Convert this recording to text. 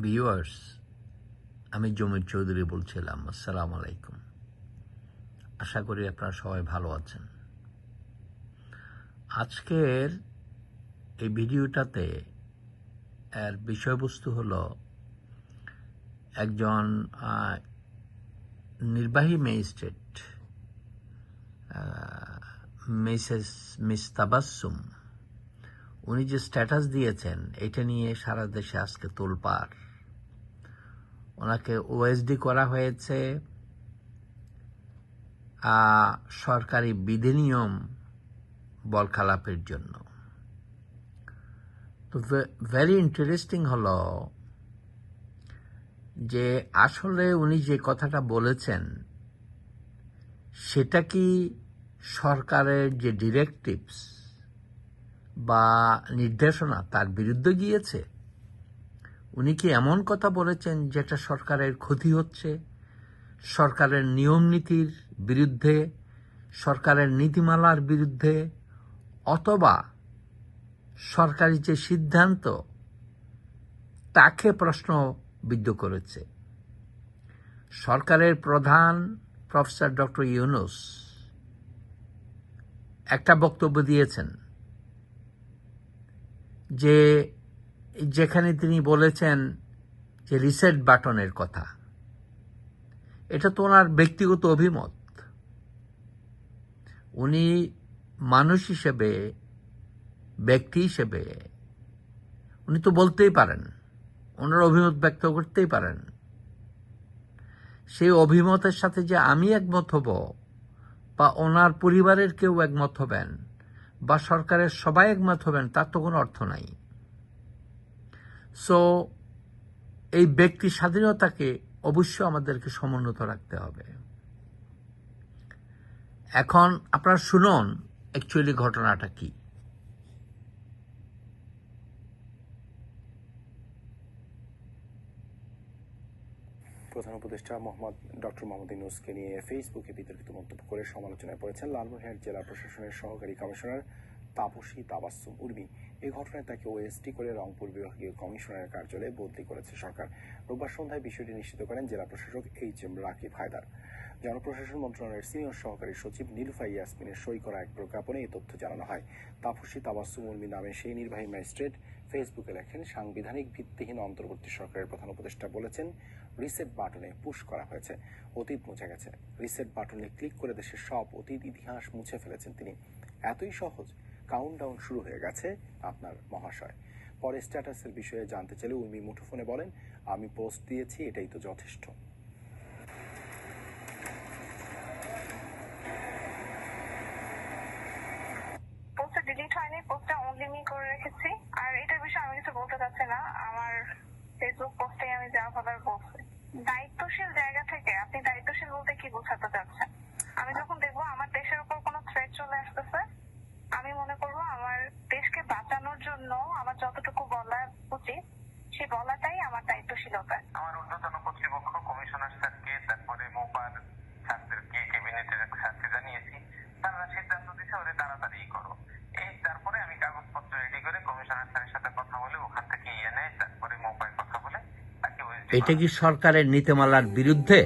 Viewers, আমি জমির চৌধুরী বলছিলাম। আসসালামু আলাইকুম। আশা করি আপনারা সবাই ভালো আছেন। আজকের এই ভিডিওটাতে এর বিষয়বস্তু হলো একজন নির্বাহী ম্যাজিস্ট্রেট মিস তাবাসসুম, উনি যে স্ট্যাটাস দিয়েছেন এটা নিয়ে সারা দেশে আজকে তোলপাড়। ওনাকে ওএসডি করা হয়েছে সরকারি বিধিনিয়ম বরখালাপের জন্য। তো ভেরি ইন্টারেস্টিং হলো যে আসলে উনি যে কথাটা বলেছেন সেটা কি সরকারের যে ডিরেক্টিভস বা নির্দেশনা তার বিরুদ্ধে গিয়েছে? উনি কি এমন কথা বলেছেন যেটা সরকারের ক্ষতি হচ্ছে, সরকারের নিয়ম নীতির বিরুদ্ধে, সরকারের নীতিমালার বিরুদ্ধে, অথবা সরকারি যে সিদ্ধান্ত তাকে প্রশ্নবিদ্ধ করেছে? সরকারের প্রধান প্রফেসর ডক্টর ইউনূস একটা বক্তব্য দিয়েছেন যে যেখানে তিনি বলেছেন যে রিসেট বাটনের কথা। এটা তো ওনার ব্যক্তিগত অভিমত। উনি মানুষ হিসেবে, ব্যক্তি হিসেবে উনি তো বলতেই পারেন, ওনার অভিমত ব্যক্ত করতেই পারেন। সেই অভিমতের সাথে যে আমি একমত হব বা ওনার পরিবারের কেউ একমত হবেন বা সরকারের সবাই একমত হবেন তার তো কোনো অর্থ নাই। সো এই ব্যক্তি স্বাধীনতাকে অবশ্যই আমাদেরকে সমুন্নত রাখতে হবে। এখন আপনারা শুনুন অ্যাকচুয়ালি ঘটনাটা কি। প্রধান উপদেষ্টা ডক্টর মোহাম্মদ ইউনূসকে নিয়ে ফেসবুকে বিতর্কিত মন্তব্য করে সমালোচনায় পড়েছেন লালমনিরহাট জেলা প্রশাসনের সহকারী কমিশনার তাপসী তাবাসসুম উর্মি। এই ঘটনায় তাকে ওএসডি করে রংপুর বিভাগীয় কমিশনারের কার্যালয়ে বদলি করেছে সরকার। রোববার সন্ধ্যায় বিষয়টি নিশ্চিত করেন জেলা প্রশাসক এইচ.এম. রাকিব হায়দার। জনপ্রশাসন মন্ত্রণালয়ের সিনিয়র সহকারী সচিব নীলুফা ইয়াসমিনের সই করা এক প্রজ্ঞাপনে এই তথ্য জানানো হয়। তাপসী তাবাসসুম উর্মি নামে সেই নির্বাহী ম্যাজিস্ট্রেট ফেসবুকে লেখেন, সাংবিধানিক ভিত্তিহীন অন্তর্বর্তী সরকারের প্রধান উপদেষ্টা বলেছেন রিসেট বাটনে পুশ করা হয়েছে, অতীত মুছে গেছে। রিসেট বাটনে ক্লিক করে দেশের সব অতীত ইতিহাস মুছে ফেলেছেন তিনি। এতই সহজ, কাউন্টডাউন শুরু হয়ে গেছে আপনার মহাশয়। পরে স্ট্যাটাসের বিষয়ে জানতে চাইলে উর্মি মুঠোফোনে বলেন, আমি পোস্ট দিয়েছি, এটাই তো যথেষ্ট। পোস্টটা ডিলিট হয়নি, পোস্টটা অনলি মি করে রেখেছি। আর এটার বিষয়ে আমি কিছু বলতে চাচ্ছি না। আমার ফেসবুক পোস্টে আমি যা ভাবার বলছি। দায়িত্বশীল জায়গা থেকে আপনি দায়িত্বশীল বলতে কি বোঝাতে চাচ্ছেন? আমি যখন দেখবো আমার দেশের উপর কোনো থ্রেট চলে আসতেছে, আমি মনে করবো আমার দেশকে বাঁচানোর জন্য আমার যতটুকু বলা উচিত সেই বলাটাই আমার দায়িত্বশীলতা। আমার ঊর্ধ্বতন কর্তৃপক্ষ কমিশনার স্যারকে, তারপরে মোপার স্যারদেরকে, ক্যাবিনেটের স্যারকে জানিয়েছি। তারা সিদ্ধান্ত দিচ্ছে ওরে তাড়াতাড়ি করো। এই তারপরে আমি কাগজপত্র রেডি করে কমিশনার স্যারের সাথে কথা বলে ওখান থেকে এনে তারপরে মোপায় কথা বলে তাকে এটা কি সরকারের নীতিমালার বিরুদ্ধে?